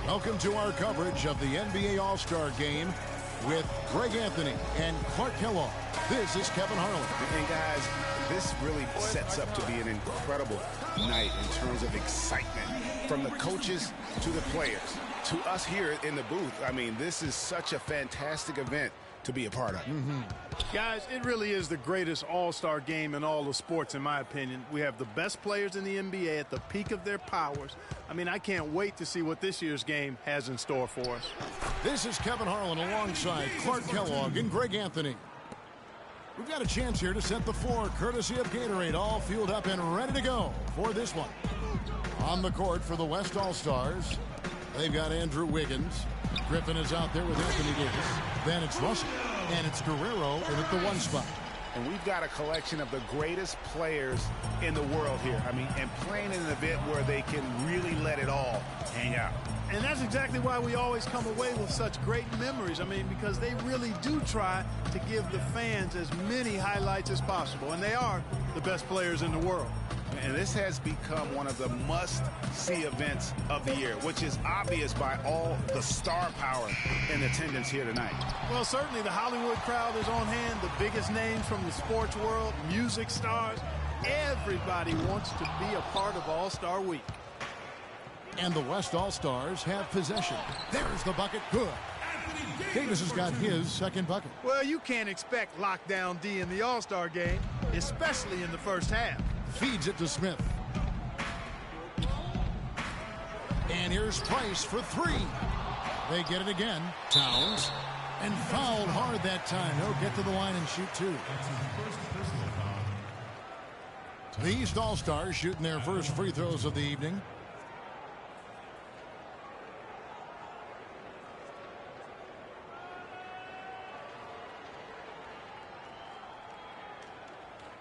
Welcome to our coverage of the NBA All-Star Game with Greg Anthony and Clark Kellogg. This is Kevin Harlan. And guys, this really sets up to be an incredible night in terms of excitement. From the coaches to the players, to us here in the booth. I mean, this is such a fantastic event to be a part of. Guys, it really is the greatest all-star game in all of sports, in my opinion. We have the best players in the NBA at the peak of their powers. I mean, I can't wait to see what this year's game has in store for us. This is Kevin Harlan alongside Clark Kellogg and Greg Anthony. We've got a chance here to set the floor, courtesy of Gatorade, all fueled up and ready to go for this one. On the court for the West All-Stars, they've got Andrew Wiggins. Griffin is out there with Anthony Davis. Then it's Russell, and it's Guerrero in at the 1 spot. And we've got a collection of the greatest players in the world here. I mean, and playing in an event where they can really let it all hang out. And that's exactly why we always come away with such great memories. I mean, because they really do try to give the fans as many highlights as possible. And they are the best players in the world. And this has become one of the must-see events of the year, which is obvious by all the star power in attendance here tonight. Well, certainly the Hollywood crowd is on hand, the biggest names from the sports world, music stars. Everybody wants to be a part of All-Star Week. And the West All-Stars have possession. There's the bucket. Good. Davis has got his second bucket. Well, you can't expect lockdown D in the All-Star game, especially in the first half. Feeds it to Smith. And here's Price for 3. They get it again. Towns. And fouled hard that time. He'll get to the line and shoot 2. The East All-Stars shooting their first free throws of the evening.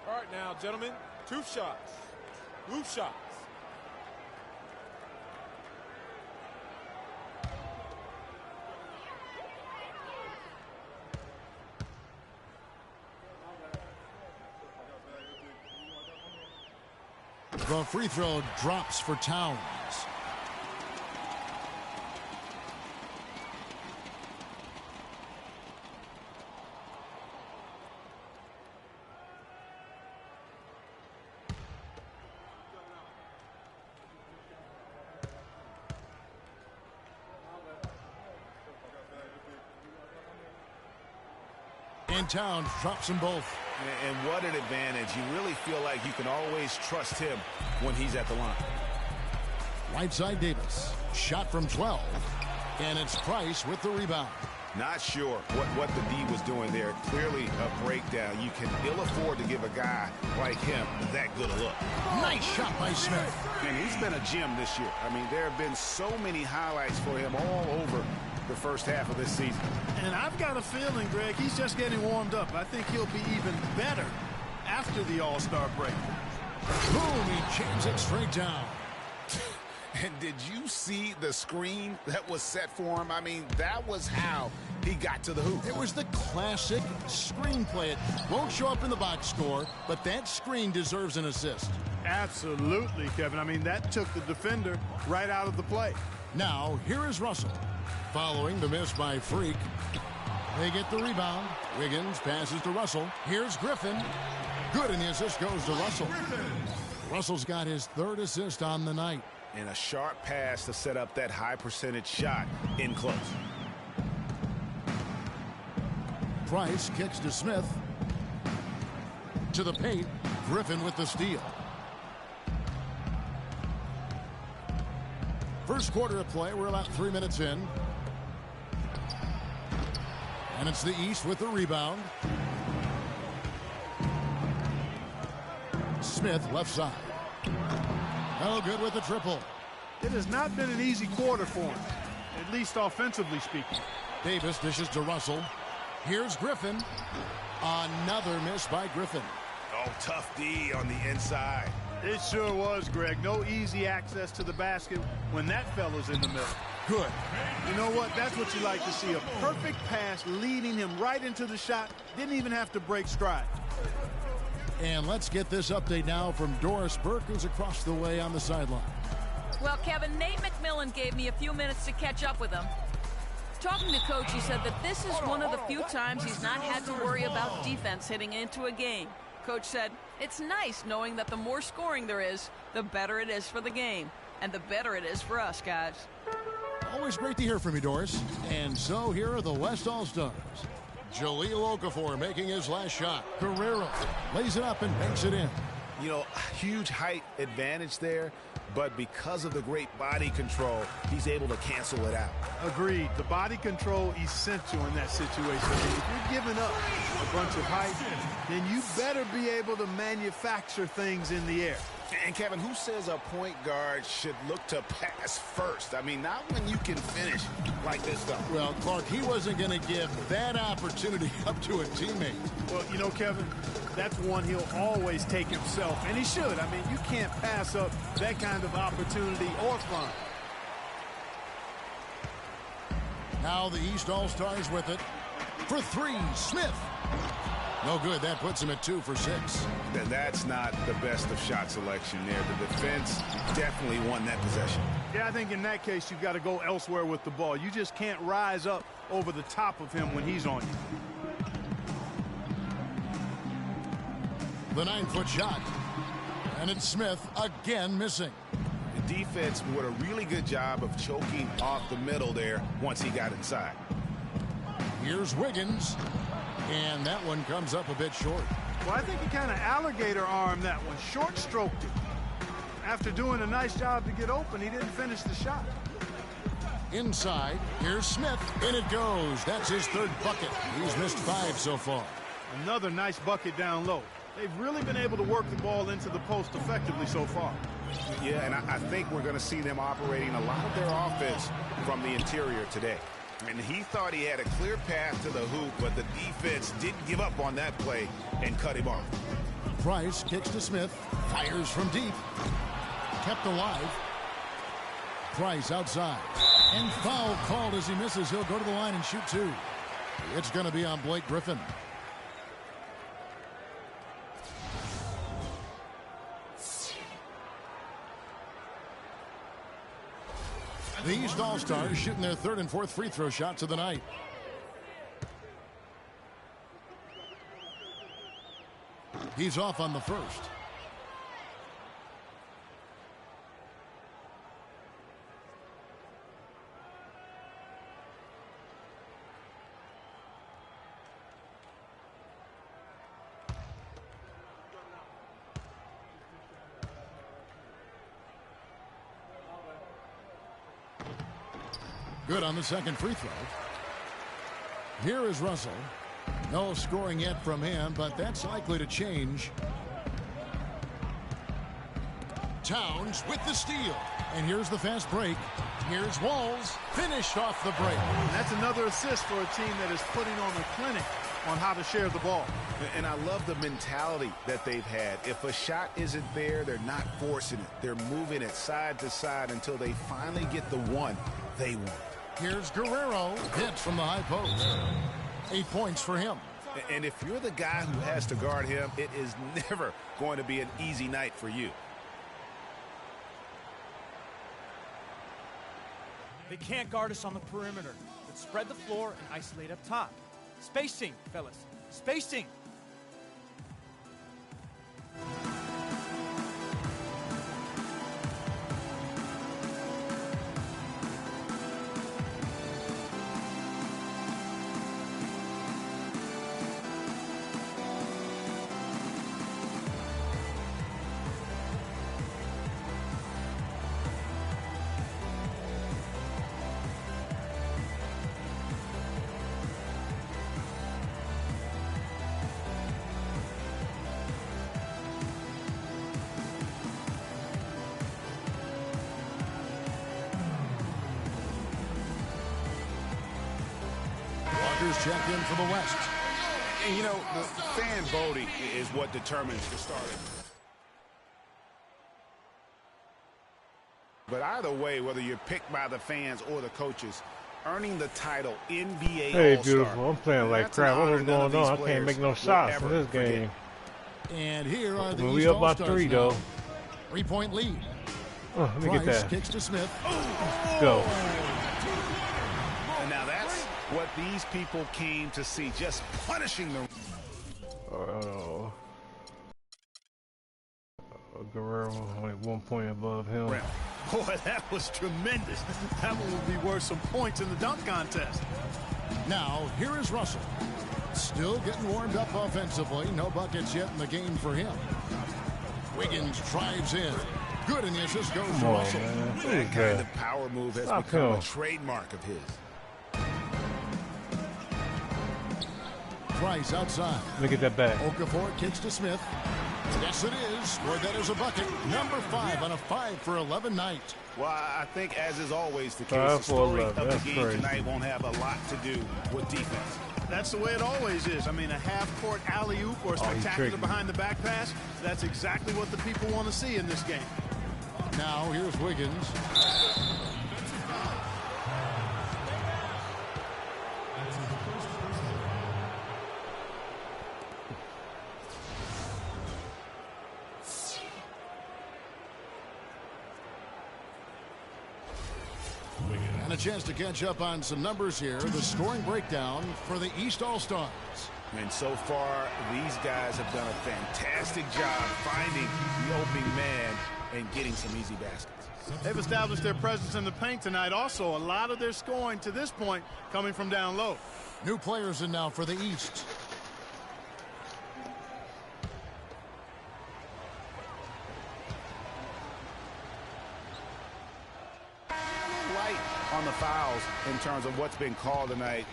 All right now, gentlemen, 2 shots. Loose shots. The free throw drops for Towns. And Towns drops them both. And what an advantage. You really feel like you can always trust him when he's at the line. Right side Davis. Shot from 12. And it's Price with the rebound. Not sure what the D was doing there. Clearly a breakdown. You can ill afford to give a guy like him that good a look. Nice shot by Smith. And he's been a gem this year. I mean, there have been so many highlights for him all over the first half of this season. And I've got a feeling, Greg, he's just getting warmed up. I think he'll be even better after the All-Star break. Boom, he jams it straight down. And did you see the screen that was set for him? I mean, that was how he got to the hoop. It was the classic screenplay. It won't show up in the box score, but that screen deserves an assist. Absolutely, Kevin. I mean, that took the defender right out of the play. Now, here is Russell. Following the miss by Freak. They get the rebound. Wiggins passes to Russell. Here's Griffin. Good, and the assist goes to Russell. Russell's got his 3rd assist on the night. And a sharp pass to set up that high percentage shot in close. Price kicks to Smith. To the paint. Griffin with the steal. First quarter of play. We're about 3 minutes in. And it's the East with the rebound. Smith left side. No good with the triple. It has not been an easy quarter for him, at least offensively speaking. Davis dishes to Russell. Here's Griffin. Another miss by Griffin. Oh, tough D on the inside. It sure was, Greg. No easy access to the basket when that fella's in the middle. Good. You know what? That's what you like to see. A perfect pass leading him right into the shot. Didn't even have to break stride. And let's get this update now from Doris Burke, who's across the way on the sideline. Well, Kevin, Nate McMillan gave me a few minutes to catch up with him. Talking to Coach, he said that this is one of the few times he's not had to worry about defense hitting into a game. Coach said, it's nice knowing that the more scoring there is, the better it is for the game. And the better it is for us, guys. Always great to hear from you, Doris. And so here are the West All-Stars. Jaleel Okafor making his last shot. Guerrero lays it up and banks it in. You know, huge height advantage there, but because of the great body control, he's able to cancel it out. Agreed. The body control essential in that situation. If you're giving up a bunch of height, then you better be able to manufacture things in the air. And, Kevin, who says a point guard should look to pass first? I mean, not when you can finish like this, though. Well, Clark, he wasn't going to give that opportunity up to a teammate. Well, you know, Kevin, that's one he'll always take himself, and he should. I mean, you can't pass up that kind of opportunity or fun. Now the East All-Stars with it. For three, Smith. No good. That puts him at 2 for 6. And that's not the best of shot selection there. The defense definitely won that possession. Yeah, I think in that case, you've got to go elsewhere with the ball. You just can't rise up over the top of him when he's on you. The 9-foot shot. And it's Smith again missing. The defense did a really good job of choking off the middle there once he got inside. Here's Wiggins. And that one comes up a bit short. Well, I think he kind of alligator armed that one, short stroked it. After doing a nice job to get open, he didn't finish the shot. Inside, here's Smith. In it goes. That's his 3rd bucket. He's missed 5 so far. Another nice bucket down low. They've really been able to work the ball into the post effectively so far. Yeah, and I think we're going to see them operating a lot of their offense from the interior today. And he thought he had a clear path to the hoop, but the defense didn't give up on that play and cut him off. Price kicks to Smith. Fires from deep. Kept alive. Price outside. And foul called as he misses. He'll go to the line and shoot 2. It's going to be on Blake Griffin. The East All-Stars shooting their 3rd and 4th free throw shots of the night. He's off on the first. Good on the second free throw. Here is Russell. No scoring yet from him, but that's likely to change. Towns with the steal. And here's the fast break. Here's Walls. Finished off the break. And that's another assist for a team that is putting on a clinic on how to share the ball. And I love the mentality that they've had. If a shot isn't there, they're not forcing it. They're moving it side to side until they finally get the one they want. Here's Guerrero. Hits from the high post. 8 points for him. And if you're the guy who has to guard him, it is never going to be an easy night for you. They can't guard us on the perimeter. Let's spread the floor and isolate up top. Spacing, fellas. Spacing. Check in for the West. And, you know, the fan voting is what determines the starter. But either way, whether you're picked by the fans or the coaches, earning the title NBA Hey, All-Star, beautiful. I'm playing like crap. What is going on? I can't make no shots in this game. And here are the When East we up by All-Stars 3, now. though. 3-point lead. Let me get Price that. kicks to Smith. Go. And now that's what these people came to see, just punishing them. Guerrero only 1 point above him. Boy, that was tremendous. That one would be worth some points in the dunk contest. Now, here is Russell. Still getting warmed up offensively. No buckets yet in the game for him. Wiggins drives in. Good, and the assist goes to Russell. That kind of power move has become a trademark of his. Price outside. Let me get that back. Okafor kicks to Smith. Yes, it is. Scored that as a bucket. Number 5 on a 5 for 11 night. Well, I think, as is always the case, the story of the game tonight won't have a lot to do with defense. That's the way it always is. I mean, a half-court alley-oop or a spectacular behind-the-back pass, that's exactly what the people want to see in this game. Now, here's Wiggins. And a chance to catch up on some numbers here. The scoring breakdown for the East All-Stars. And so far, these guys have done a fantastic job finding the opening man and getting some easy baskets. They've established their presence in the paint tonight. Also, a lot of their scoring to this point coming from down low. New players in now for the East. Light on the fouls in terms of what's been called tonight,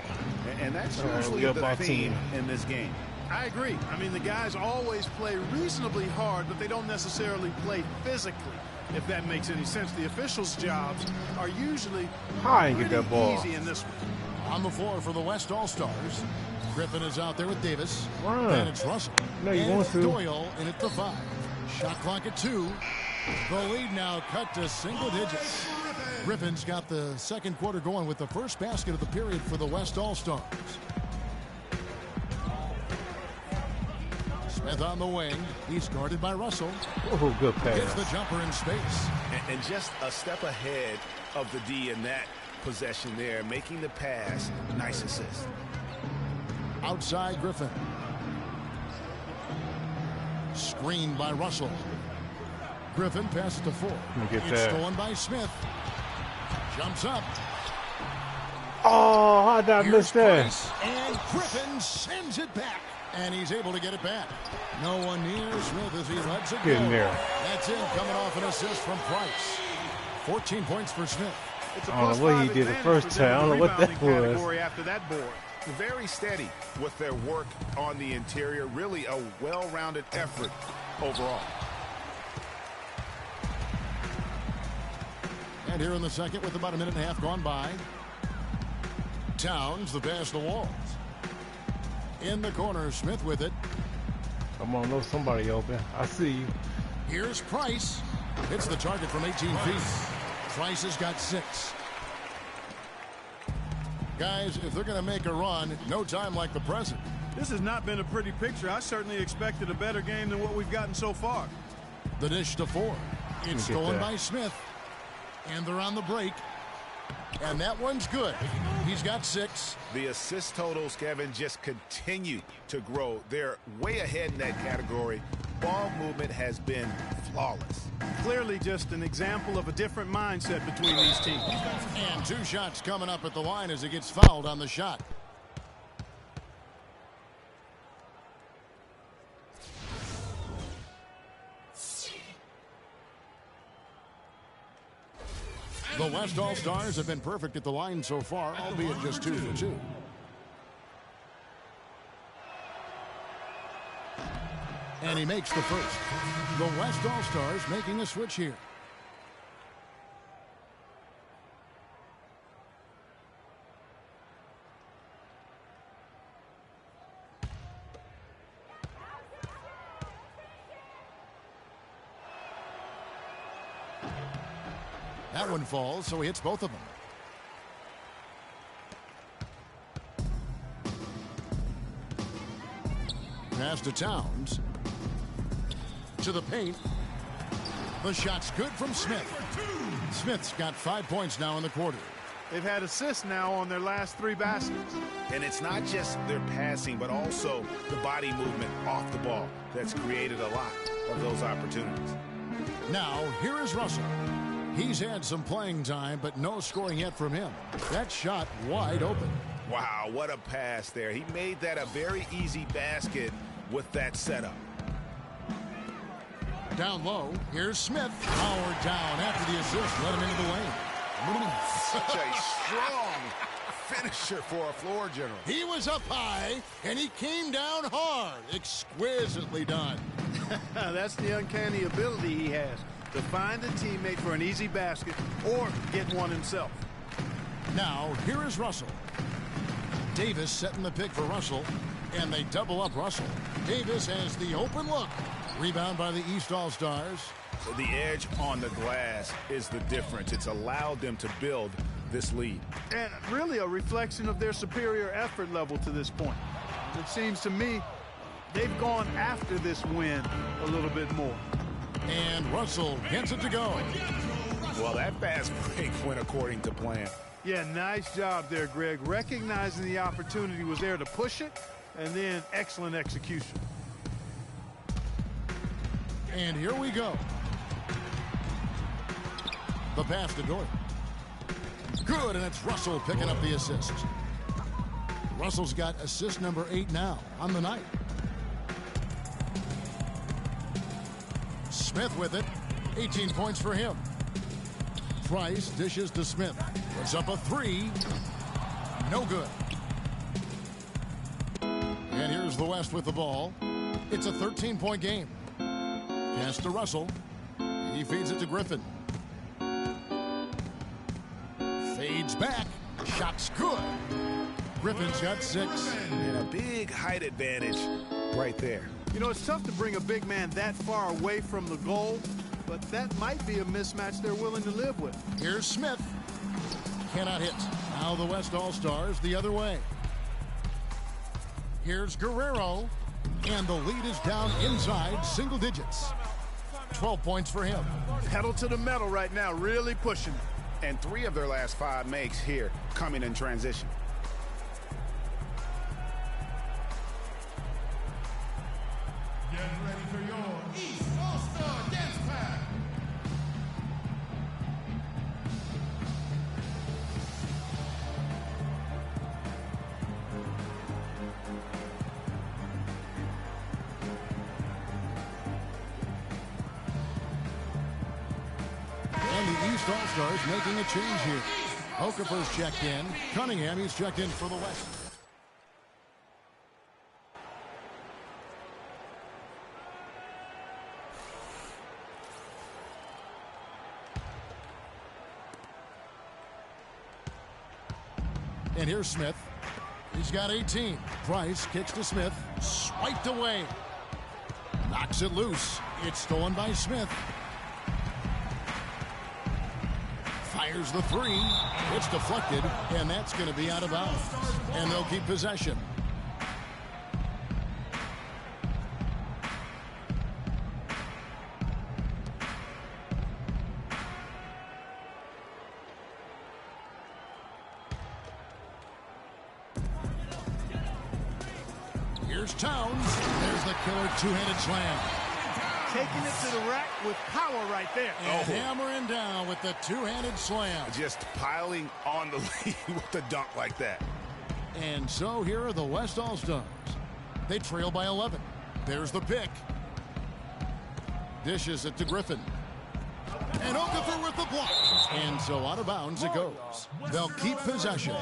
and that's usually the theme in this game. I agree. I mean, the guys always play reasonably hard, but they don't necessarily play physically, if that makes any sense. The officials' jobs are usually easy in this one. On the floor for the West All-Stars, Griffin is out there with Davis. Wow. And it's Russell. No, you and want to. Doyle in at the 5. Shot clock at 2. The lead now cut to single digits. Griffin's got the second quarter going with the first basket of the period for the West All-Stars. Smith on the wing. He's guarded by Russell. Oh, good pass. Gets the jumper in space. And just a step ahead of the D in that possession there, making the pass. Nice assist. Outside Griffin. Screened by Russell. Griffin passes to 4. It's stolen by Smith. Jumps up. Oh, how did I miss that? And Griffin sends it back. And he's able to get it back. No one near Smith as he lets it go. Get in there. That's it, coming off an assist from Price. 14 points for Smith. I don't know what he did the first time. I don't know what that was. After that board. Very steady with their work on the interior. Really a well-rounded effort overall. And here in the second with about a minute and a half gone by. Towns the pass to Walls. In the corner, Smith with it. I'm gonna know somebody open. I see you. Here's Price. Hits the target from 18 feet. Price has got 6. Guys, if they're going to make a run, no time like the present. This has not been a pretty picture. I certainly expected a better game than what we've gotten so far. The dish to 4. It's stolen by Smith. And they're on the break. And that one's good. He's got 6. The assist totals, Kevin, just continue to grow. They're way ahead in that category. Ball movement has been flawless. Clearly just an example of a different mindset between these teams. And 2 shots coming up at the line as he gets fouled on the shot. The West All-Stars have been perfect at the line so far, albeit just 2 for 2. And he makes the first. The West All-Stars making a switch here. That one falls, so he hits both of them. Pass to Towns. To the paint. The shot's good from Smith. Smith's got 5 points now in the quarter. They've had assists now on their last 3 baskets. And it's not just their passing, but also the body movement off the ball that's created a lot of those opportunities. Now, here is Russell. He's had some playing time, but no scoring yet from him. That shot wide open. Wow, what a pass there. He made that a very easy basket with that setup. Down low, here's Smith. Powered down after the assist. Let him into the lane. Such a strong finisher for a floor general. He was up high, and he came down hard. Exquisitely done. That's the uncanny ability he has, to find a teammate for an easy basket or get one himself. Now, here is Russell. Davis setting the pick for Russell, and they double up Russell. Davis has the open look. Rebound by the East All-Stars. The edge on the glass is the difference. It's allowed them to build this lead. And really a reflection of their superior effort level to this point. It seems to me they've gone after this win a little bit more. And Russell gets it to go. Well, that fast break went according to plan. Yeah, nice job there, Greg. Recognizing the opportunity was there to push it, and then excellent execution. And here we go. The pass to Dort. Good, and it's Russell picking up the assist. Russell's got assist number 8 now on the night. Smith with it. 18 points for him. Price dishes to Smith. Puts up a 3. No good. And here's the West with the ball. It's a 13-point game. Pass to Russell. He feeds it to Griffin. Fades back. Shot's good. Griffin's got 6. And a big height advantage right there. You know, it's tough to bring a big man that far away from the goal, but that might be a mismatch they're willing to live with. Here's Smith. Cannot hit. Now the West All-Stars the other way. Here's Guerrero. And the lead is down inside single digits. 12 points for him. Pedal to the metal right now, really pushing. And 3 of their last 5 makes here coming in transition. Get ready for your East All-Star Dance Pack. And the East All-Stars making a change here. Okafor's checked in. Cunningham, he's checked in for the West. And here's Smith. He's got 18. Price kicks to Smith. Swiped away. Knocks it loose. It's stolen by Smith. Fires the 3. It's deflected, and that's going to be out of bounds. And they'll keep possession. Here's Towns. There's the killer two-handed slam. Taking it to the rack with power right there. And hammering down with the two-handed slam. Just piling on the lead with a dunk like that. And so here are the West All-Stars. They trail by 11. There's the pick. Dishes it to Griffin. And Okafor with the block. And so out of bounds it goes. They'll keep possession.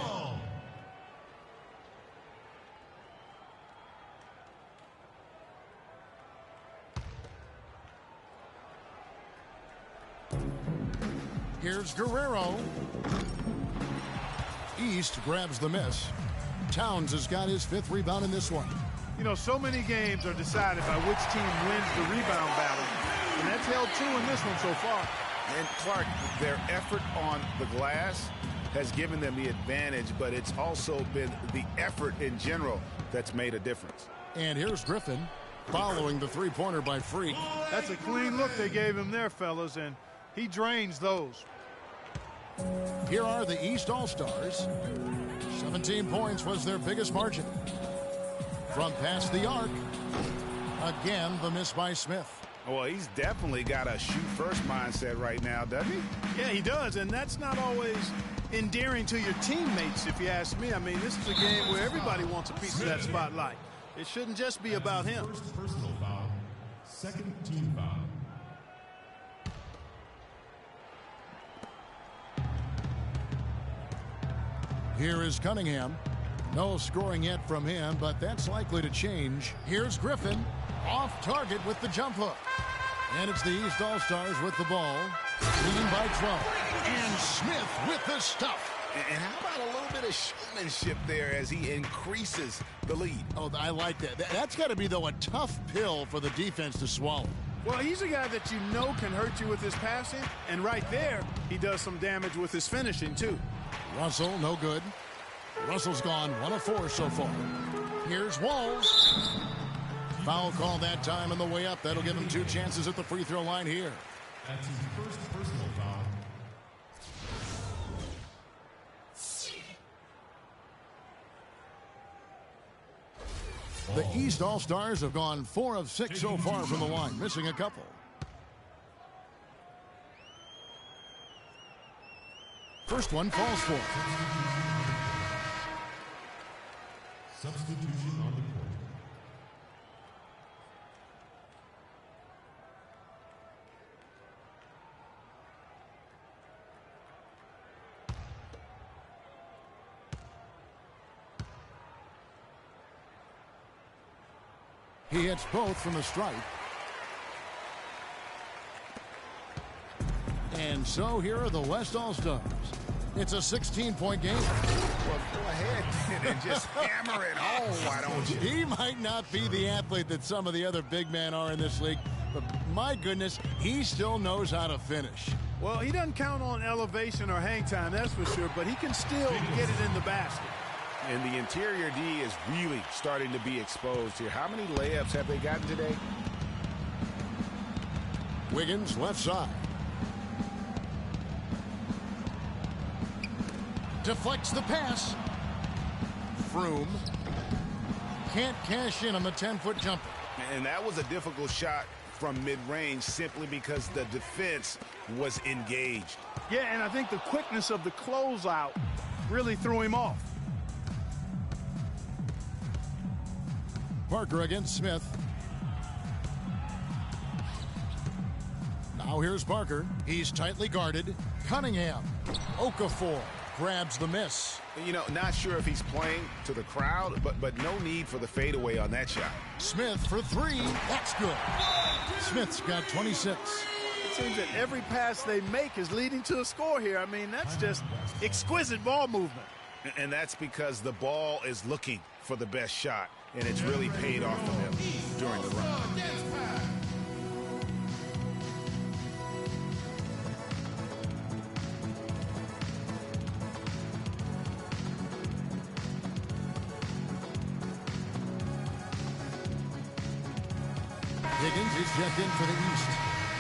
Here's Guerrero. East grabs the miss. Towns has got his 5th rebound in this one. You know, so many games are decided by which team wins the rebound battle. And that's held true in this one so far. And Clark, their effort on the glass has given them the advantage, but it's also been the effort in general that's made a difference. And here's Griffin following the three-pointer by Freak. That's a clean look they gave him there, fellas, and He drains those. Here are the East All-Stars. 17 points was their biggest margin. From past the arc, again the miss by Smith. Well, he's definitely got a shoot-first mindset right now, doesn't he? Yeah, he does, and that's not always endearing to your teammates, if you ask me. I mean, this is a game where everybody wants a piece of that spotlight. It shouldn't just be about him. First personal foul. Second team foul. Here is Cunningham. No scoring yet from him, but that's likely to change. Here's Griffin. Off target with the jump hook. And it's the East All-Stars with the ball. Leading by 12. And Smith with the stuff. And how about a little bit of showmanship there as he increases the lead? Oh, I like that. That's got to be, though, a tough pill for the defense to swallow. Well, he's a guy that you know can hurt you with his passing, and right there, he does some damage with his finishing, too. Russell, no good. Russell's gone 1 of 4 so far. Here's Walls. Foul call that time on the way up. That'll give him 2 chances at the free throw line here. That's his first personal foul. The East All-Stars have gone 4 of 6 so far from the line, missing a couple. First one falls for. Substitution on the court. He hits both from the stripe. And so here are the West All-Stars. It's a 16-point game. Well, go ahead and just hammer it home, why don't you? He might not be the athlete that some of the other big men are in this league, but my goodness, he still knows how to finish. Well, he doesn't count on elevation or hang time, that's for sure, but he can still get it in the basket. And the interior D is really starting to be exposed here. How many layups have they gotten today? Wiggins, left side. Deflects the pass. Froome can't cash in on the 10-foot jumper. And that was a difficult shot from mid-range simply because the defense was engaged. Yeah, and I think the quickness of the closeout really threw him off. Parker against Smith. Now here's Parker. He's tightly guarded. Cunningham. Okafor grabs the miss. You know, not sure if he's playing to the crowd, but no need for the fadeaway on that shot. Smith for 3. That's good. Smith's got 26. It seems that every pass they make is leading to a score here. I mean, that's just exquisite ball movement. And that's because the ball is looking for the best shot, and it's really paid off for them during the run. Higgins is checked in for the East.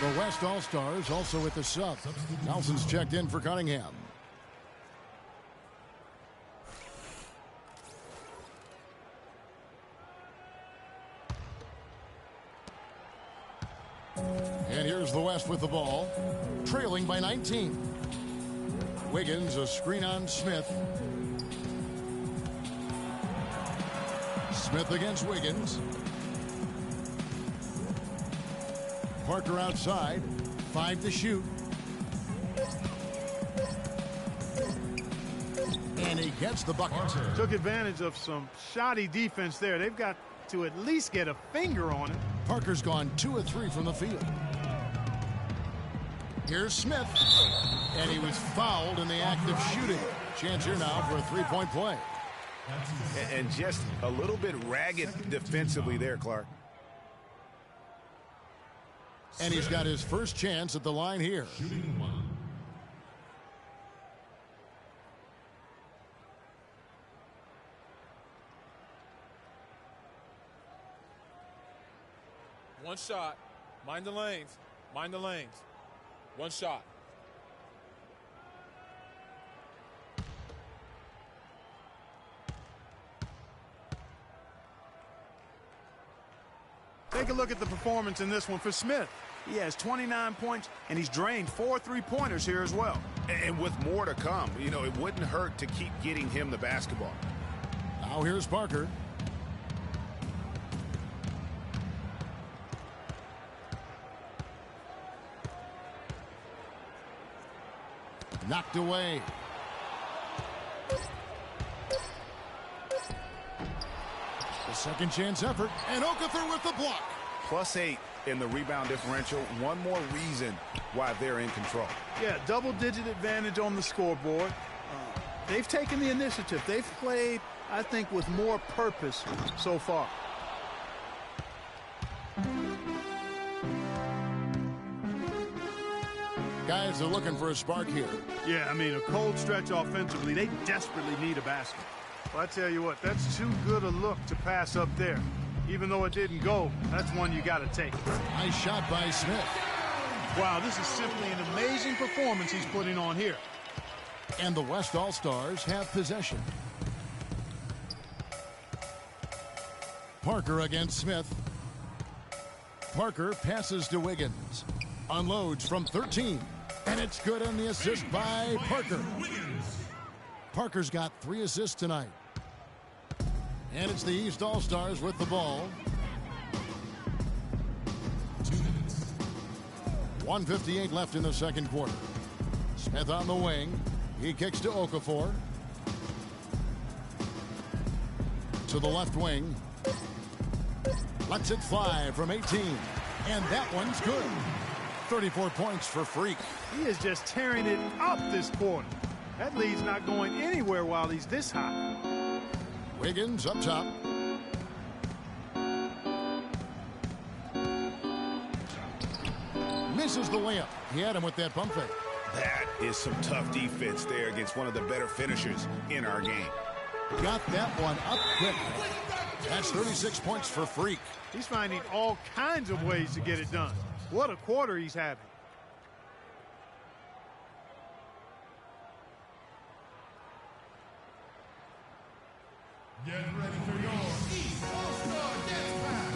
The West All-Stars also with the sub. Nelson's checked in for Cunningham. And here's the West with the ball, trailing by 19. Wiggins, a screen on Smith. Smith against Wiggins. Parker outside, 5 to shoot. And he gets the bucket. Took advantage of some shoddy defense there. They've got to at least get a finger on it. Parker's gone 2 of 3 from the field. Here's Smith. And he was fouled in the act of shooting. Chance here now for a 3-point play. And just a little bit ragged defensively there, Clark. And he's got his first chance at the line here. Shooting 1. One shot. Mind the lanes. Mind the lanes. One shot. Take a look at the performance in this one for Smith. He has 29 points, and he's drained 4 3-pointers here as well. And with more to come, you know, it wouldn't hurt to keep getting him the basketball. Now here's Parker. Knocked away. The second chance effort, and Okafor with the block. +8 in the rebound differential. One more reason why they're in control. Yeah, double-digit advantage on the scoreboard. They've taken the initiative. They've played, I think, with more purpose so far. Guys are looking for a spark here. Yeah, I mean, a cold stretch offensively. They desperately need a basket. Well, I tell you what, that's too good a look to pass up there. Even though it didn't go, that's one you got to take. Nice shot by Smith. Wow, this is simply an amazing performance he's putting on here. And the West All-Stars have possession. Parker against Smith. Parker passes to Wiggins. Unloads from 13. And it's good on the assist by Parker. Parker's got 3 assists tonight. And it's the East All-Stars with the ball. 1:58 left in the second quarter. Smith on the wing. He kicks to Okafor. To the left wing. Lets it fly from 18. And that one's good. 34 points for Freak. He is just tearing it up this quarter. That lead's not going anywhere while he's this high. Wiggins up top. Misses the layup. He had him with that pump fake. That is some tough defense there against one of the better finishers in our game. Got that one up quick. That's 36 points for Freak. He's finding all kinds of ways to get it done. What a quarter he's having. Get ready for your East All-Star Dance Pack.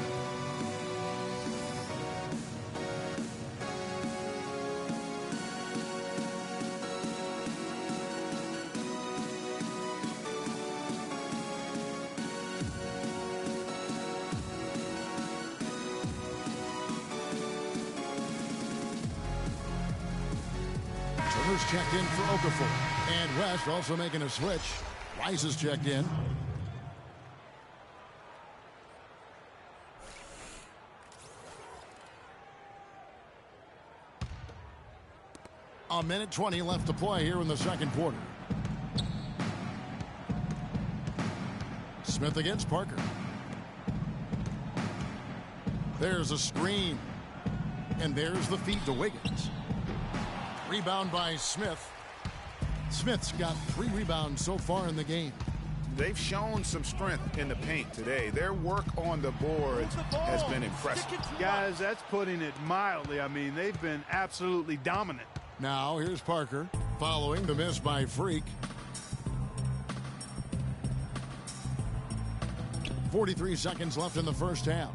Turner's checked in for Okafor. And West also making a switch. Rice is checked in. A minute 20 left to play here in the second quarter. Smith against Parker. There's a screen. And there's the feed to Wiggins. Rebound by Smith. Smith's got 3 rebounds so far in the game. They've shown some strength in the paint today. Their work on the boards has been impressive. Guys, that's putting it mildly. I mean, they've been absolutely dominant. Now here's Parker following the miss by Freak. 43 seconds left in the first half.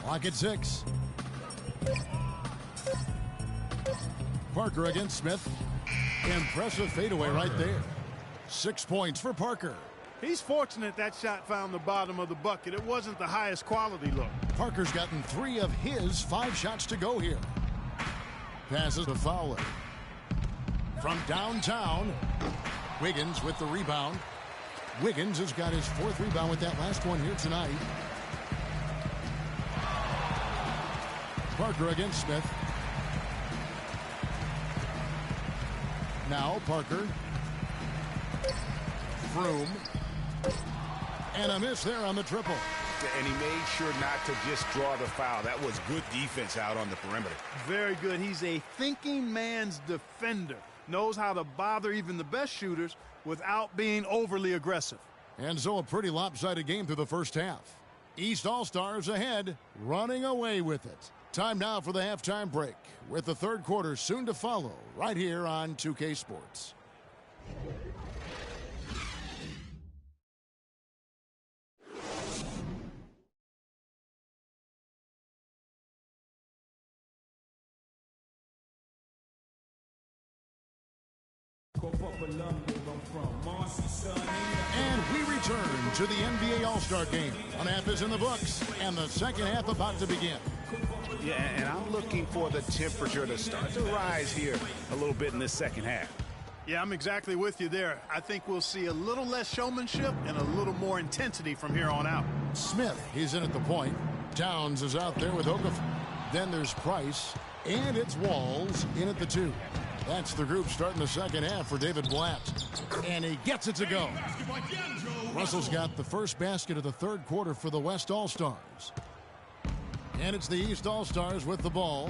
Clock at 6. Parker against Smith. Impressive fadeaway right there. 6 points for Parker. He's fortunate that shot found the bottom of the bucket. It wasn't the highest quality look. Parker's gotten 3 of his 5 shots to go here. Passes to Fowler. From downtown, Wiggins with the rebound. Wiggins has got his 4th rebound with that last one here tonight. Parker against Smith. Now Parker. Froome. And a miss there on the triple. And he made sure not to just draw the foul. That was good defense out on the perimeter. Very good. He's a thinking man's defender. Knows how to bother even the best shooters without being overly aggressive. And so a pretty lopsided game through the first half. East All-Stars ahead, running away with it. Time now for the halftime break, with the third quarter soon to follow right here on 2K Sports. And we return to the NBA All-Star Game. One half is in the books, and the second half about to begin. Yeah, and I'm looking for the temperature to start to rise here a little bit in this second half. Yeah, I'm exactly with you there. I think we'll see a little less showmanship and a little more intensity from here on out. Smith, he's in at the point. Downs is out there with Okafor. Then there's Price, and it's Walls in at the 2. That's the group starting the second half for David Blatt. And he gets it to go. Russell's got the first basket of the third quarter for the West All-Stars. And it's the East All-Stars with the ball.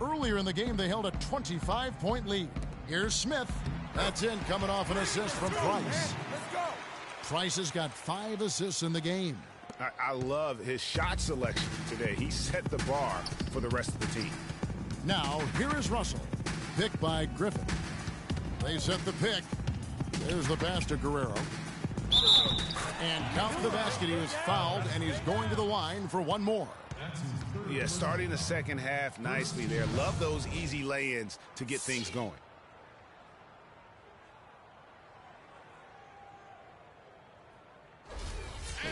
Earlier in the game, they held a 25-point lead. Here's Smith. That's in, coming off an assist from Price. Price has got 5 assists in the game. I love his shot selection today. He set the bar for the rest of the team. Now, here is Russell. Picked by Griffin. They set the pick. There's the pass to Guerrero. And count the basket. He was fouled, and he's going to the line for one more. Yeah, starting the second half nicely there. Love those easy lay-ins to get things going.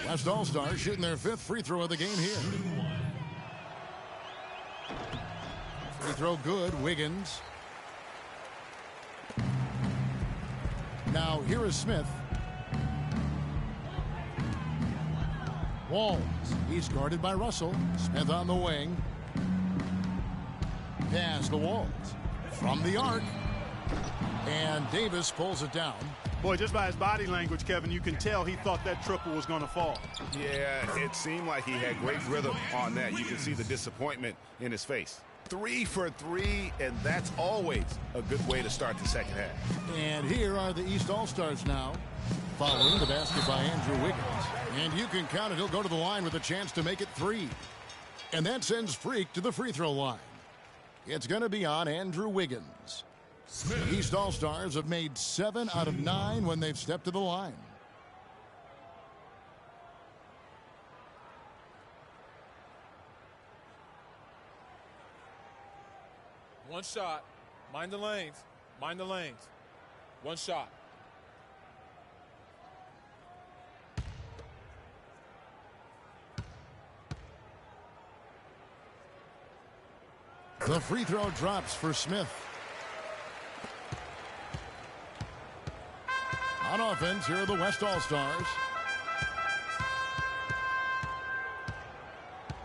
The West All-Stars shooting their 5th free throw of the game here. Free throw good, Wiggins. Now here is Smith. Walls. He's guarded by Russell. Smith on the wing. Pass to Walls. From the arc. And Davis pulls it down. Boy, just by his body language, Kevin, you can tell he thought that triple was going to fall. Yeah, it seemed like he had great rhythm on that. You can see the disappointment in his face. 3 for 3, and that's always a good way to start the second half. And here are the East All-Stars now. Following the basket by Andrew Wiggins. And you can count it. He'll go to the line with a chance to make it 3. And that sends Freak to the free throw line. It's going to be on Andrew Wiggins. The East All-Stars have made 7 out of 9 when they've stepped to the line. One shot. Mind the lanes. Mind the lanes. One shot. The free throw drops for Smith. On offense, here are the West All-Stars.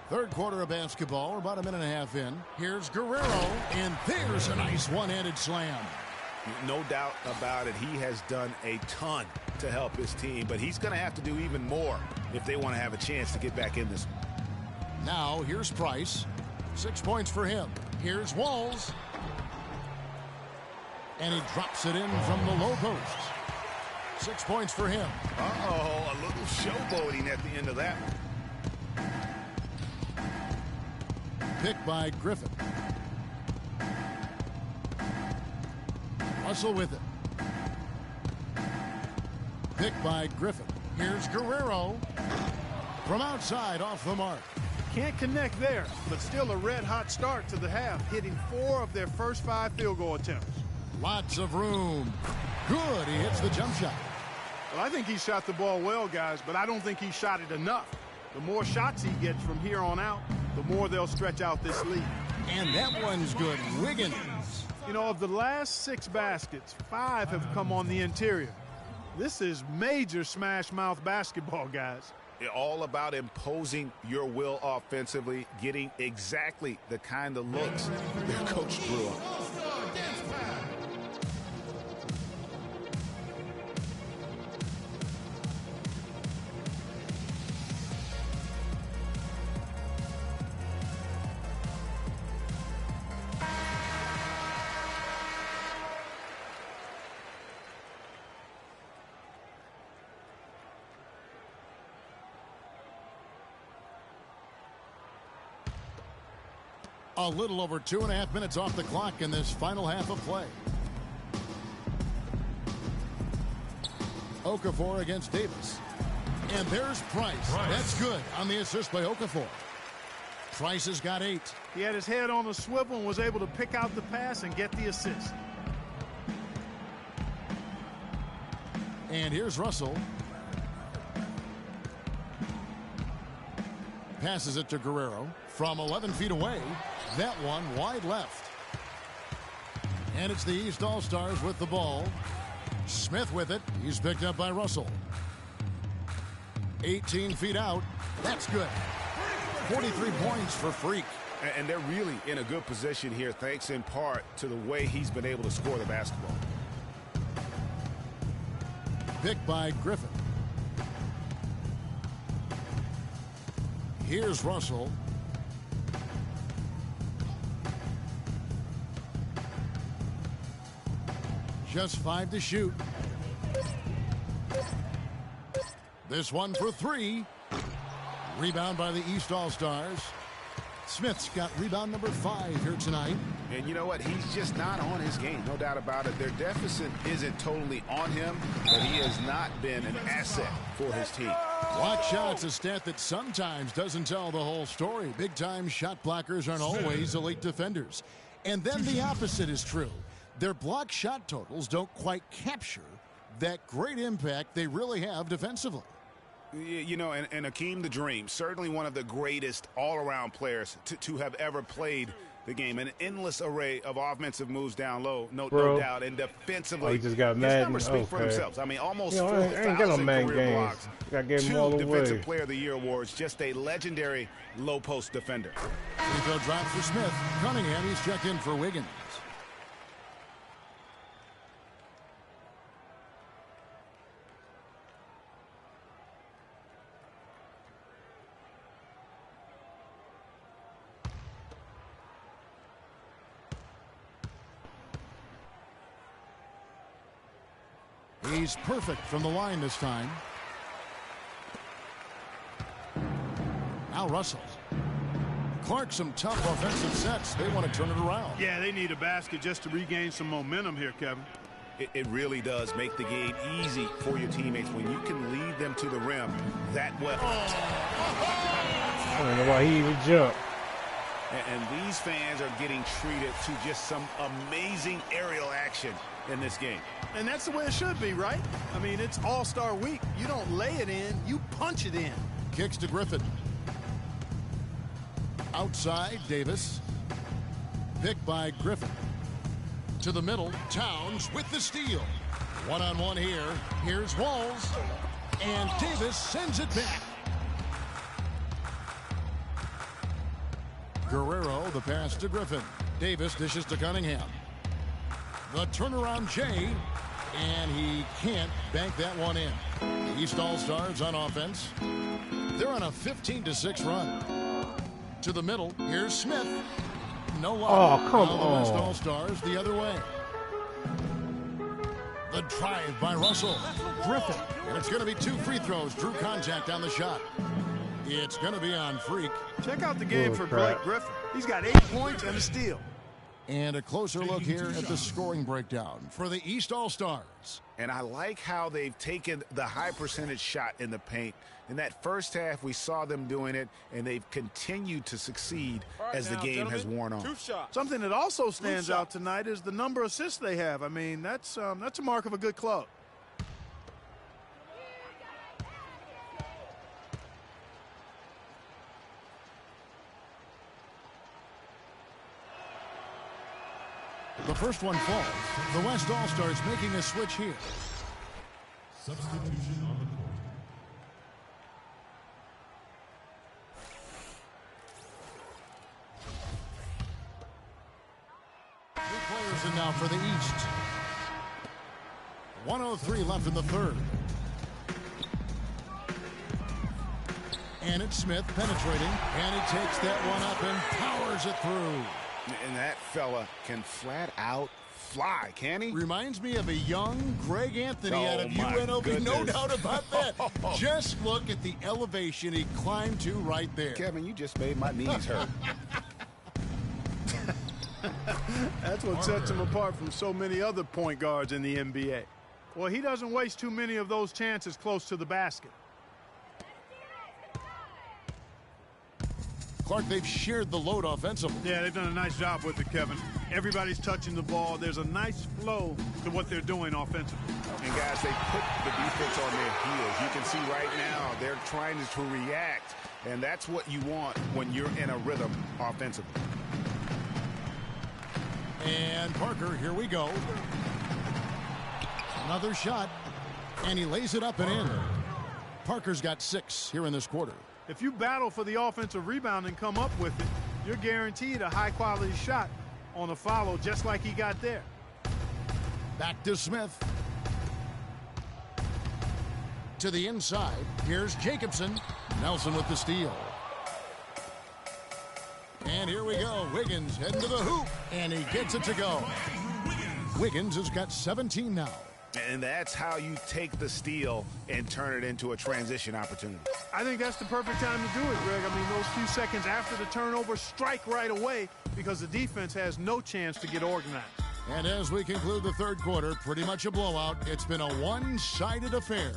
Third quarter of basketball. We're about a minute and a half in. Here's Guerrero, and there's a nice one-handed slam. No doubt about it. He has done a ton to help his team, but he's going to have to do even more if they want to have a chance to get back in this one. Now, here's Price. 6 points for him. Here's Walls. And he drops it in from the low post. 6 points for him. Uh-oh, a little showboating at the end of that one. Picked by Griffin. Russell with it. Picked by Griffin. Here's Guerrero. From outside, off the mark. Can't connect there, but still a red-hot start to the half, hitting 4 of their first 5 field goal attempts. Lots of room. Good. He hits the jump shot. Well, I think he shot the ball well, guys, but I don't think he shot it enough. The more shots he gets from here on out, the more they'll stretch out this lead. And that one's good. Wiggins. You know, of the last 6 baskets, 5 have come on the interior. This is major smash-mouth basketball, guys. All about imposing your will offensively, getting exactly the kind of looks their coach drew on. A little over 2.5 minutes off the clock in this final half of play. Okafor against Davis. And there's Price. That's good on the assist by Okafor. Price has got 8. He had his head on a swivel and was able to pick out the pass and get the assist. And here's Russell. Passes it to Guerrero from 11 feet away. That one wide left. And it's the East All-Stars with the ball. Smith with it. He's picked up by Russell. 18 feet out. That's good. 43 points for Freak. And they're really in a good position here, thanks in part to the way he's been able to score the basketball. Picked by Griffin. Here's Russell. Just 5 to shoot. This one for 3. Rebound by the East All-Stars. Smith's got rebound number 5 here tonight. And you know what? He's just not on his game, no doubt about it. Their deficit isn't totally on him, but he has not been an asset for his team. Block shots, a stat that sometimes doesn't tell the whole story. Big-time shot blockers aren't always elite defenders. And then the opposite is true. Their block shot totals don't quite capture that great impact they really have defensively. You know, and Hakeem the Dream, certainly one of the greatest all-around players to have ever played the game. An endless array of offensive moves down low, no doubt, and defensively. Oh, he just got his mad. numbers speak for themselves. I mean, almost I ain't got no 4,000 man career games. blocks, I gave him 2 all the Defensive way. Player of the Year awards, just a legendary low-post defender. Free throw drop for Smith. Cunningham, he's checked in for Wiggins. He's perfect from the line this time. Now Russell. Clark, some tough offensive sets. They want to turn it around. Yeah, they need a basket just to regain some momentum here, Kevin. It really does make the game easy for your teammates when you can lead them to the rim that well. I don't know why he even jumped. And these fans are getting treated to just some amazing aerial action in this game. And that's the way it should be, right? I mean, it's All-Star Week. You don't lay it in, you punch it in. Kicks to Griffin. Outside, Davis. Picked by Griffin. To the middle, Towns with the steal. One-on-one here. Here's Walls. And Davis sends it back. Guerrero, the pass to Griffin. Davis dishes to Cunningham. The turnaround Jay, and he can't bank that one in. The East All-Stars on offense. They're on a 15-6 run. To the middle, here's Smith. No luck. Oh, come now the West on. All-Stars the other way. The drive by Russell. Griffin. And it's going to be 2 free throws. Drew contact on the shot. It's going to be on Freak. Check out the game for Blake crap. Griffin. He's got 8 points and a steal. And a closer look here at the scoring breakdown for the East All-Stars. And I like how they've taken the high percentage shot in the paint. In that first half, we saw them doing it, and they've continued to succeed as the game has worn on. 2 shots. Something that also stands out tonight is the number of assists they have. I mean, that's a mark of a good club. The first one falls. The West All-Stars making a switch here. Substitution on the court. New players in now for the East. 1:03 left in the third. And it's Smith penetrating, and he takes that one up and powers it through. And that fella can flat out fly, can he? Reminds me of a young Greg Anthony out of my UNLV, no goodness. doubt about that. Just look at the elevation he climbed to right there. Kevin, you just made my knees hurt. That's what sets him apart from so many other point guards in the NBA. Well, he doesn't waste too many of those chances close to the basket. Clark, they've shared the load offensively. Yeah, they've done a nice job with it, Kevin. Everybody's touching the ball. There's a nice flow to what they're doing offensively. And, guys, they put the defense on their heels. You can see right now they're trying to react, and that's what you want when you're in a rhythm offensively. And Parker, here we go. Another shot, and he lays it up and in. Parker's got 6 here in this quarter. If you battle for the offensive rebound and come up with it, you're guaranteed a high-quality shot on a follow just like he got there. Back to Smith. To the inside. Here's Jacobson. Nelson with the steal. And here we go. Wiggins heading to the hoop. And he gets it to go. Wiggins has got 17 now. And that's how you take the steal and turn it into a transition opportunity. I think that's the perfect time to do it, Greg. I mean, those few seconds after the turnover, strike right away because the defense has no chance to get organized. And as we conclude the third quarter, pretty much a blowout. It's been a one-sided affair.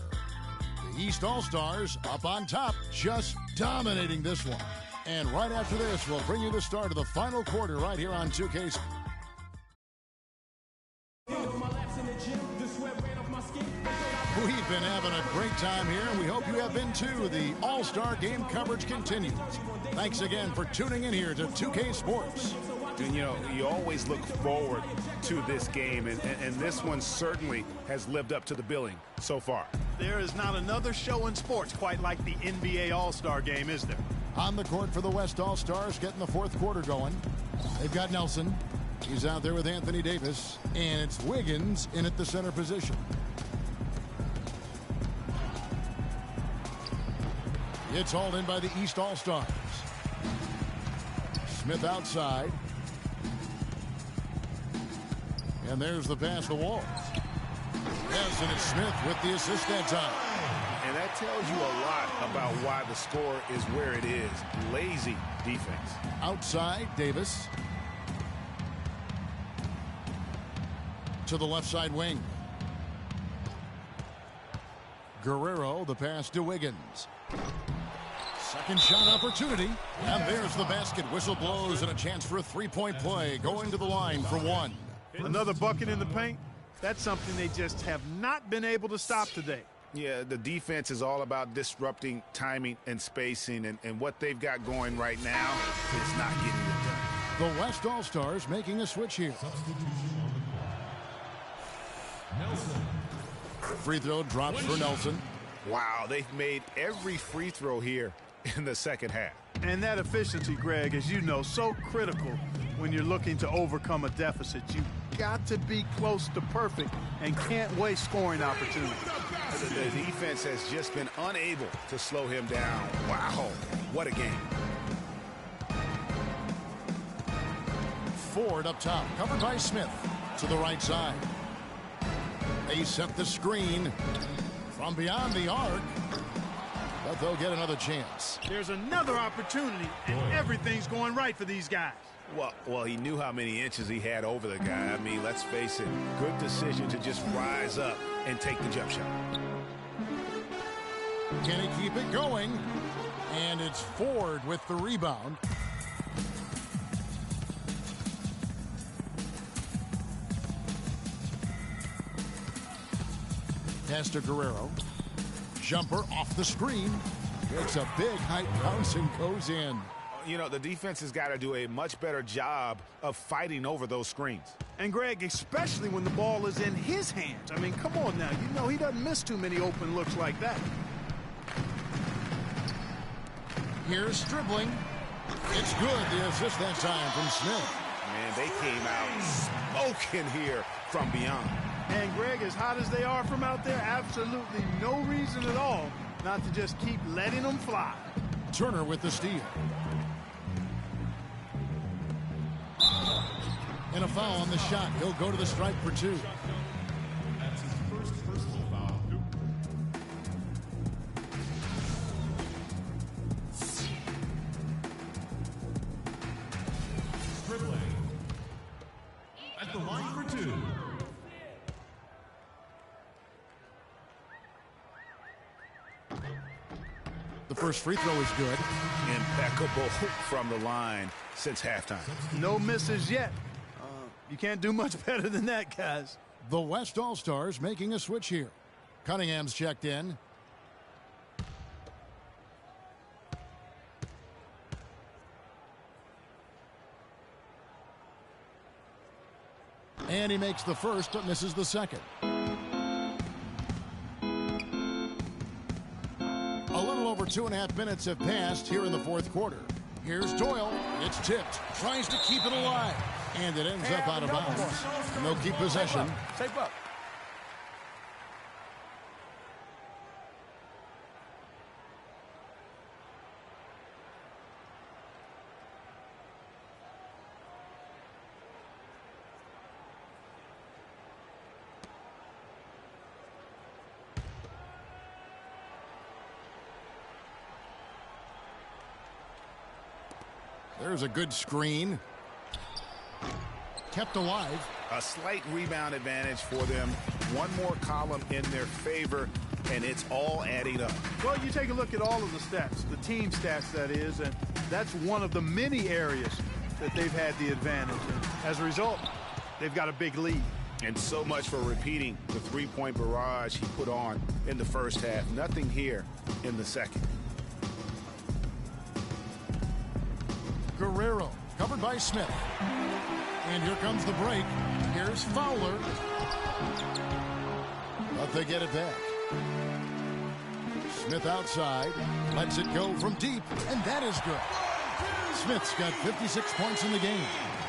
The East All-Stars up on top, just dominating this one. And right after this, we'll bring you the start of the final quarter right here on 2K. We've been having a great time here, and we hope you have been too. The All-Star Game coverage continues. Thanks again for tuning in here to 2K Sports. And, you know, you always look forward to this game, and this one certainly has lived up to the billing so far. There is not another show in sports quite like the NBA All-Star Game, is there? On the court for the West All-Stars, getting the fourth quarter going. They've got Nelson. He's out there with Anthony Davis, and it's Wiggins in at the center position. It's hauled in by the East All-Stars. Smith outside. And there's the pass to Wall. Yes, and it's Smith with the assist that time. And that tells you a lot about why the score is where it is. Lazy defense. Outside, Davis. To the left side wing. Guerrero, the pass to Wiggins. Second shot opportunity. And there's the basket. Whistle blows and a chance for a three-point play. Going to the line for one. Another bucket in the paint. That's something they just have not been able to stop today. Yeah, the defense is all about disrupting timing and spacing, and what they've got going right now is not getting it done. The West All-Stars making a switch here. Nelson. Free throw drops for Nelson. Wow, they've made every free throw here in the second half. And that efficiency, Greg, as you know, so critical when you're looking to overcome a deficit. You've got to be close to perfect and can't waste scoring opportunities. The defense has just been unable to slow him down. Wow, what a game. Ford up top, covered by Smith to the right side. They set the screen from beyond the arc, but they'll get another chance. There's another opportunity, and everything's going right for these guys. Well, he knew how many inches he had over the guy. I mean, let's face it, good decision to just rise up and take the jump shot. Can he keep it going? And it's Ford with the rebound. Pass to Guerrero. Jumper off the screen. Takes a big height bounce and goes in. You know, the defense has got to do a much better job of fighting over those screens. And, Greg, especially when the ball is in his hands. I mean, come on now. You know he doesn't miss too many open looks like that. Here's dribbling. It's good. The assist that time from Smith. Man, they came out smoking here from beyond. And, Greg, as hot as they are from out there, absolutely no reason at all not to just keep letting them fly. Turner with the steal. And a foul on the shot. He'll go to the stripe for two. That's his first personal foul. Dribbling. At the line for two. The first free throw is good. Impeccable from the line since halftime. No misses yet. You can't do much better than that, guys. The West All-Stars making a switch here. Cunningham's checked in. And he makes the first, but misses the second. A little over 2.5 minutes have passed here in the fourth quarter. Here's Doyle. It's tipped. Tries to keep it alive. And it ends up out of bounds. And they'll keep possession. Safe up. There's a good screen. Kept alive. A slight rebound advantage for them. One more column in their favor, and it's all adding up. Well, you take a look at all of the stats, the team stats, that is, and that's one of the many areas that they've had the advantage. And as a result, they've got a big lead. And so much for repeating the three-point barrage he put on in the first half. Nothing here in the second. Guerrero, covered by Smith. And here comes the break. Here's Fowler. But they get it back. Smith outside. Lets it go from deep. And that is good. Smith's got 56 points in the game.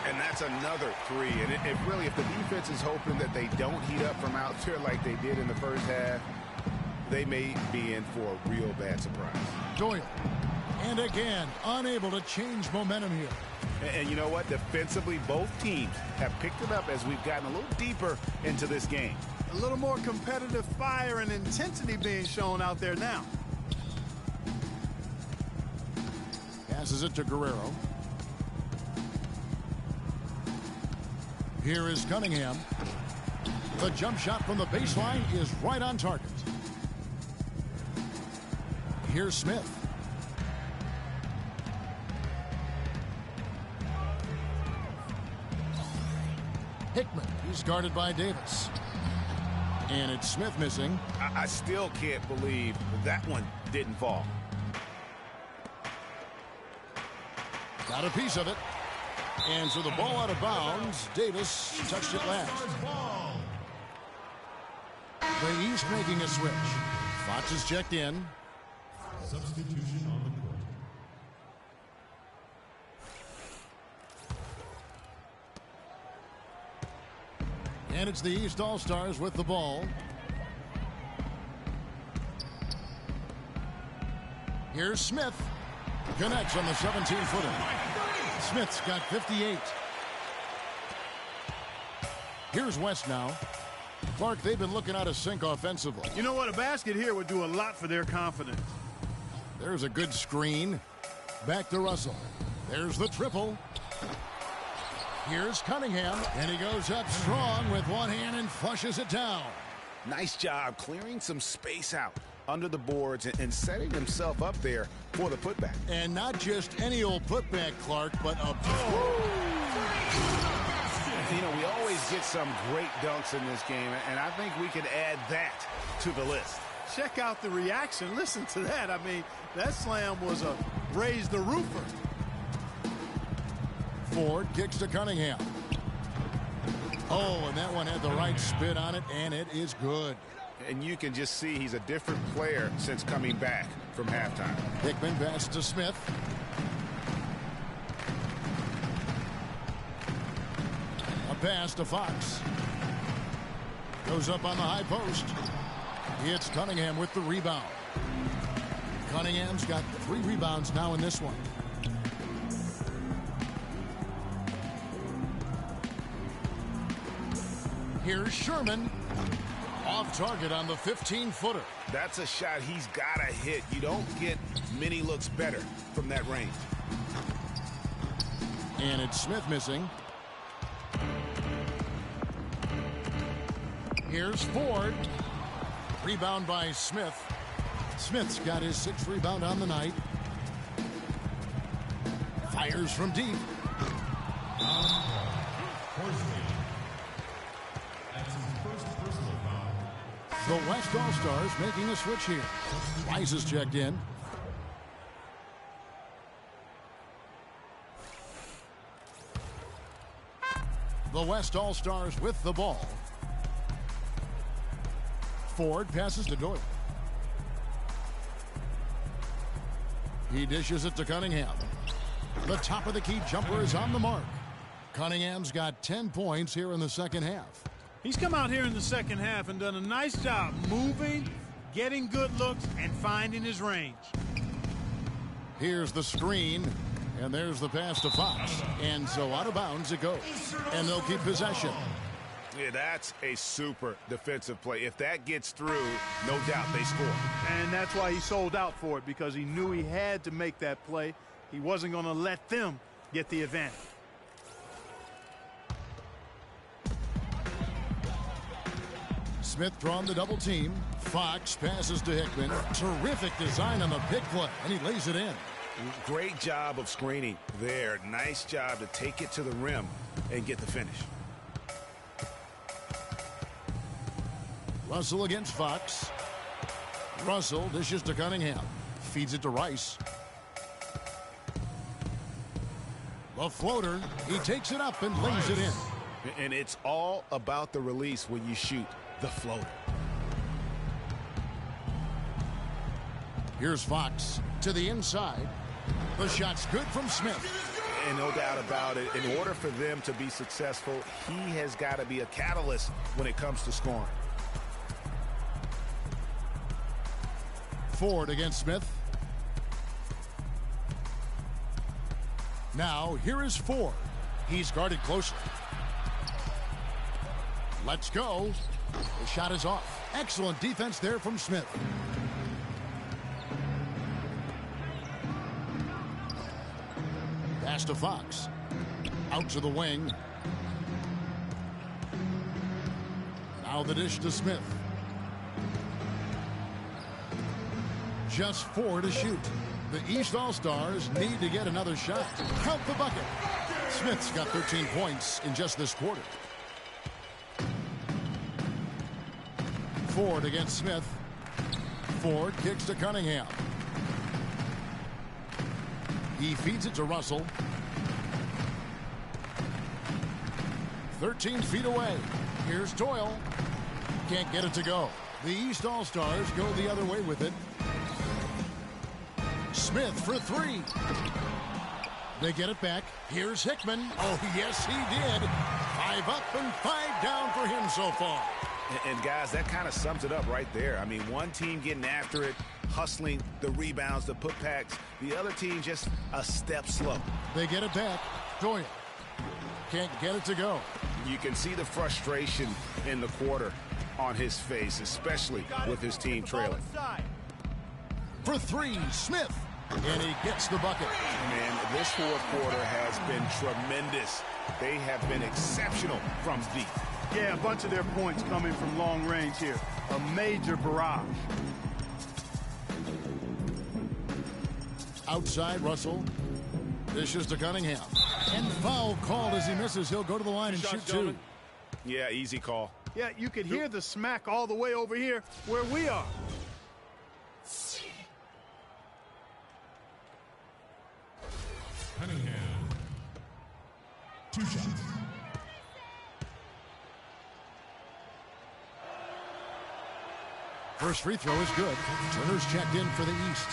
And that's another three. And it really, if the defense is hoping that they don't heat up from out there like they did in the first half, they may be in for a real bad surprise. Doyle. And again, unable to change momentum here. And you know what? Defensively, both teams have picked it up as we've gotten a little deeper into this game. A little more competitive fire and intensity being shown out there now. Passes it to Guerrero. Here is Cunningham. The jump shot from the baseline is right on target. Here's Smith. Hickman, he's guarded by Davis. And it's Smith missing. I still can't believe that one didn't fall. Got a piece of it. And so the ball out of bounds. Davis touched it last. The East making a switch. Fox is checked in. Substitution on the court. And it's the East All-Stars with the ball. Here's Smith. Connects on the 17-footer. Smith's got 58. Here's West now. Clark, they've been looking out of sync offensively. You know what? A basket here would do a lot for their confidence. There's a good screen. Back to Russell. There's the triple. Here's Cunningham, and he goes up strong with one hand and flushes it down. Nice job clearing some space out under the boards and setting himself up there for the putback. And not just any old putback, Clark, but a... You know, we always get some great dunks in this game, and I think we could add that to the list. Check out the reaction. Listen to that. I mean, that slam was a raise the roofer. Ford kicks to Cunningham. Oh, and that one had the right spin on it, and it is good. And you can just see he's a different player since coming back from halftime. Hickman pass to Smith. A pass to Fox. Goes up on the high post. It's Cunningham with the rebound. Cunningham's got 3 rebounds now in this one. Here's Sherman. Off target on the 15-footer. That's a shot he's got to hit. You don't get many looks better from that range. And it's Smith missing. Here's Ford. Rebound by Smith. Smith's got his 6th rebound on the night. Fires from deep. The West All-Stars making a switch here. Rice is checked in. The West All-Stars with the ball. Ford passes to Doyle. He dishes it to Cunningham. The top of the key jumper is on the mark. Cunningham's got 10 points here in the second half. He's come out here in the second half and done a nice job moving, getting good looks, and finding his range. Here's the screen, and there's the pass to Fox. And so out of bounds it goes. And they'll keep possession. Yeah, that's a super defensive play. If that gets through, no doubt they score. And that's why he sold out for it, because he knew he had to make that play. He wasn't going to let them get the advantage. Smith drawn the double team. Fox passes to Hickman. Terrific design on the pick play, and he lays it in. Great job of screening there. Nice job to take it to the rim and get the finish. Russell against Fox. Russell dishes to Cunningham. Feeds it to Rice. The floater. He takes it up and lays it in. And it's all about the release when you shoot the floater. Here's Fox to the inside. The shot's good from Smith. And no doubt about it, in order for them to be successful, he has got to be a catalyst when it comes to scoring. Ford against Smith. Now, here is Ford. He's guarded closely. Let's go. The shot is off. Excellent defense there from Smith. Pass to Fox. Out to the wing. Now the dish to Smith. Just 4 to shoot. The East All-Stars need to get another shot. Count the bucket. Smith's got 13 points in just this quarter. Ford against Smith. Ford kicks to Cunningham. He feeds it to Russell. 13 feet away. Here's Doyle. Can't get it to go. The East All-Stars go the other way with it. Smith for 3. They get it back. Here's Hickman. Oh, yes, he did. 5 up and 5 down for him so far. And guys, that kind of sums it up right there. I mean, one team getting after it, hustling the rebounds, the putbacks. The other team just a step slow. They get it back. Doyle can't get it to go. You can see the frustration in the quarter on his face, especially with his team trailing. For 3, Smith. And he gets the bucket. Man, this fourth quarter has been tremendous. They have been exceptional from deep. Yeah, a bunch of their points coming from long range here. A major barrage. Outside, Russell. Dishes to Cunningham. And foul called as he misses. He'll go to the line and shoot 2. Yeah, easy call. Yeah, you could hear the smack all the way over here where we are. Cunningham. 2 shots. First free throw is good. Turner's checked in for the East.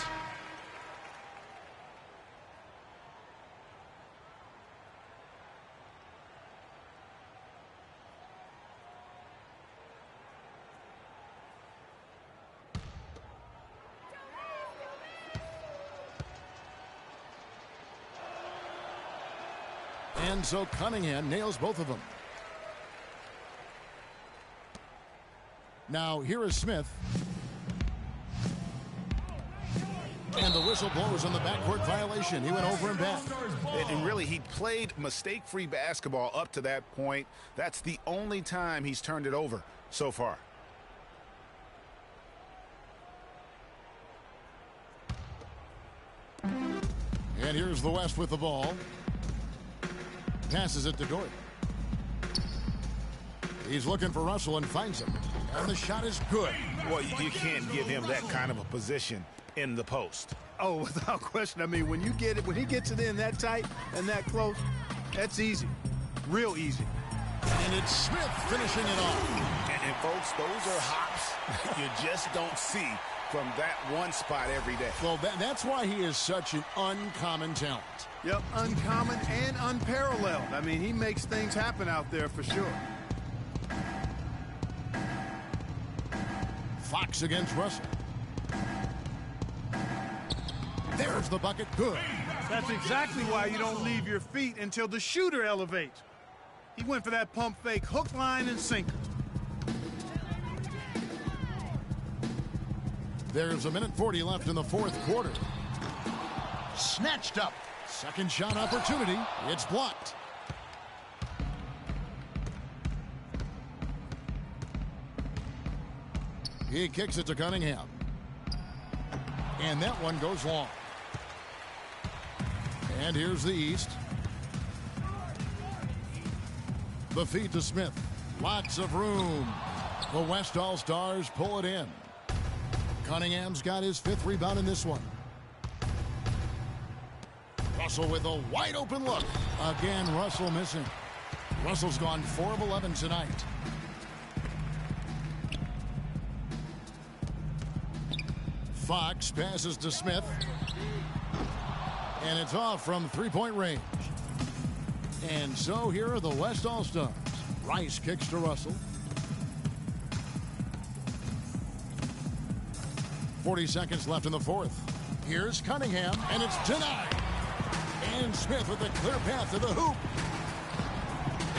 And so Cunningham nails both of them. Now here is Smith. And the whistle blows on the backcourt violation. He went over and back. And really, he played mistake-free basketball up to that point. That's the only time he's turned it over so far. And here's the West with the ball. Passes it to Dort. He's looking for Russell and finds him. And the shot is good. Well, you can't give him that kind of a position in the post. Oh, without question. I mean, when you get it, when he gets it in that tight and that close, that's easy. Real easy. And it's Smith finishing it off. And folks, those are hops you just don't see from that one spot every day. Well, that's why he is such an uncommon talent. Yep, uncommon and unparalleled. I mean, he makes things happen out there for sure. Fox against Russell. There's the bucket. Good. That's exactly why you don't leave your feet until the shooter elevates. He went for that pump fake, hook, line, and sinker. There's 1:40 left in the fourth quarter. Snatched up. Second shot opportunity. It's blocked. He kicks it to Cunningham. And that one goes long. And here's the East. The feed to Smith. Lots of room. The West All-Stars pull it in. Cunningham's got his 5th rebound in this one. Russell with a wide open look. Again, Russell missing. Russell's gone 4 of 11 tonight. Fox passes to Smith. And it's off from 3-point range. And so here are the West All-Stars. Rice kicks to Russell. 40 seconds left in the fourth. Here's Cunningham, and it's denied. And Smith with a clear path to the hoop.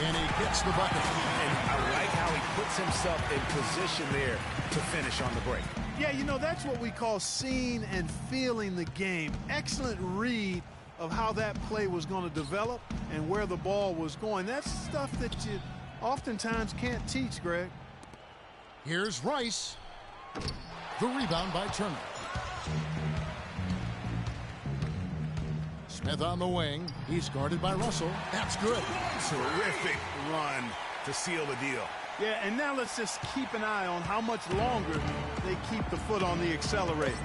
And he gets the bucket. And I like how he puts himself in position there to finish on the break. Yeah, you know, that's what we call seeing and feeling the game. Excellent read of how that play was going to develop and where the ball was going. That's stuff that you oftentimes can't teach, Greg. Here's Rice. The rebound by Turner. Smith on the wing. He's guarded by Russell. That's good. Terrific run to seal the deal. Yeah, and now let's just keep an eye on how much longer they keep the foot on the accelerator.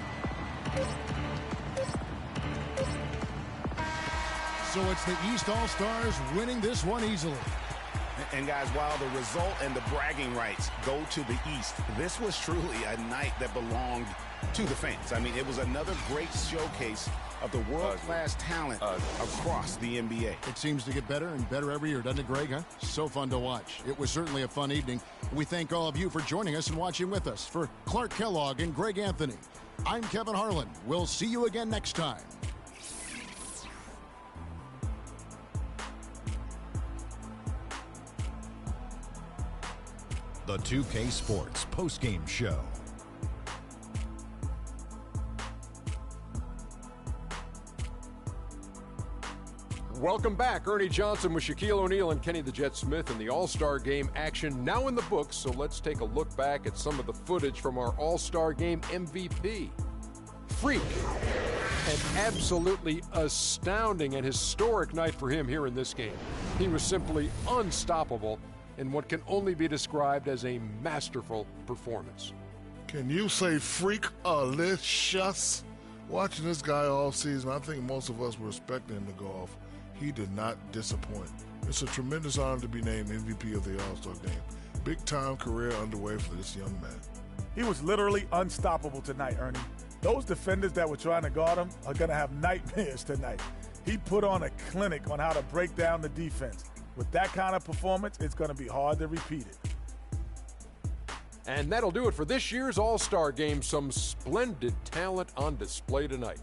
So it's the East All-Stars winning this one easily. And guys, while the result and the bragging rights go to the East, this was truly a night that belonged to the fans. I mean, it was another great showcase of the world-class talent across the NBA. It seems to get better and better every year, doesn't it, Greg? Huh? So fun to watch. It was certainly a fun evening. We thank all of you for joining us and watching with us. For Clark Kellogg and Greg Anthony, I'm Kevin Harlan. We'll see you again next time. The 2K Sports postgame show. Welcome back. Ernie Johnson with Shaquille O'Neal and Kenny the Jet Smith in the All-Star Game action now in the books. So let's take a look back at some of the footage from our All-Star Game MVP. Freak. An absolutely astounding and historic night for him here in this game. He was simply unstoppable in what can only be described as a masterful performance. Can you say freak-alicious? Watching this guy all season, I think most of us were expecting him to go off. He did not disappoint. It's a tremendous honor to be named MVP of the All-Star Game. Big-time career underway for this young man. He was literally unstoppable tonight, Ernie. Those defenders that were trying to guard him are going to have nightmares tonight. He put on a clinic on how to break down the defense. With that kind of performance, it's going to be hard to repeat it. And that'll do it for this year's All-Star Game. Some splendid talent on display tonight.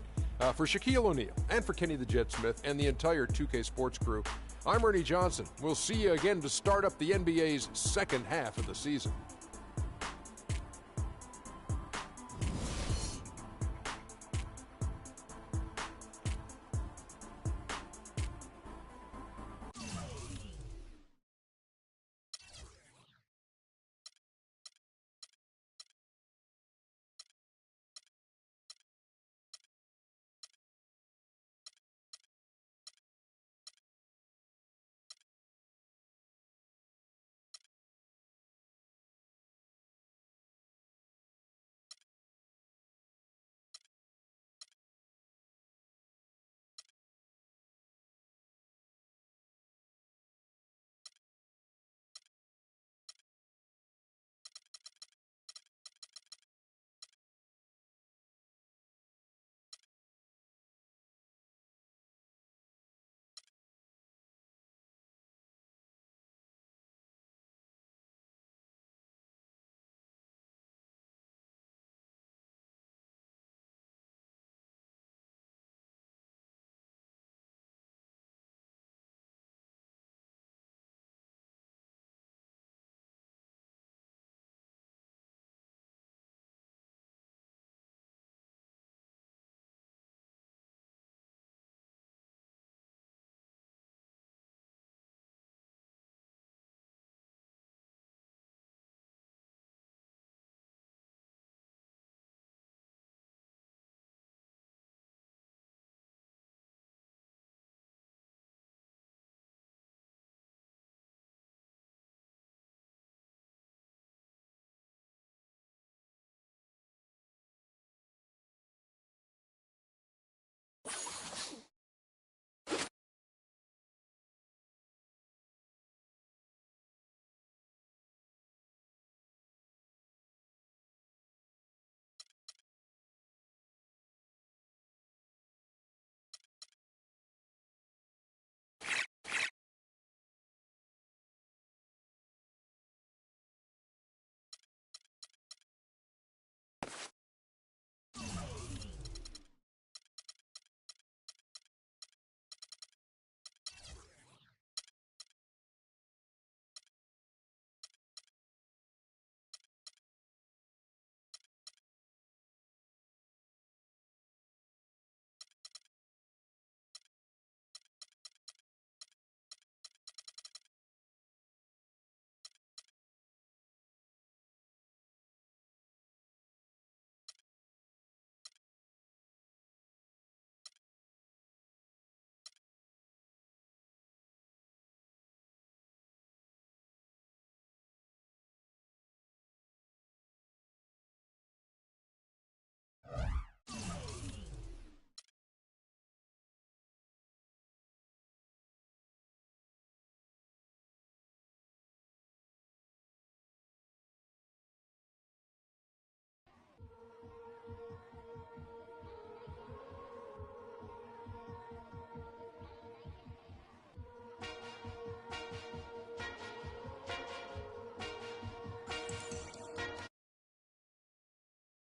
For Shaquille O'Neal and for Kenny the Jet Smith and the entire 2K Sports crew, I'm Ernie Johnson. We'll see you again to start up the NBA's second half of the season.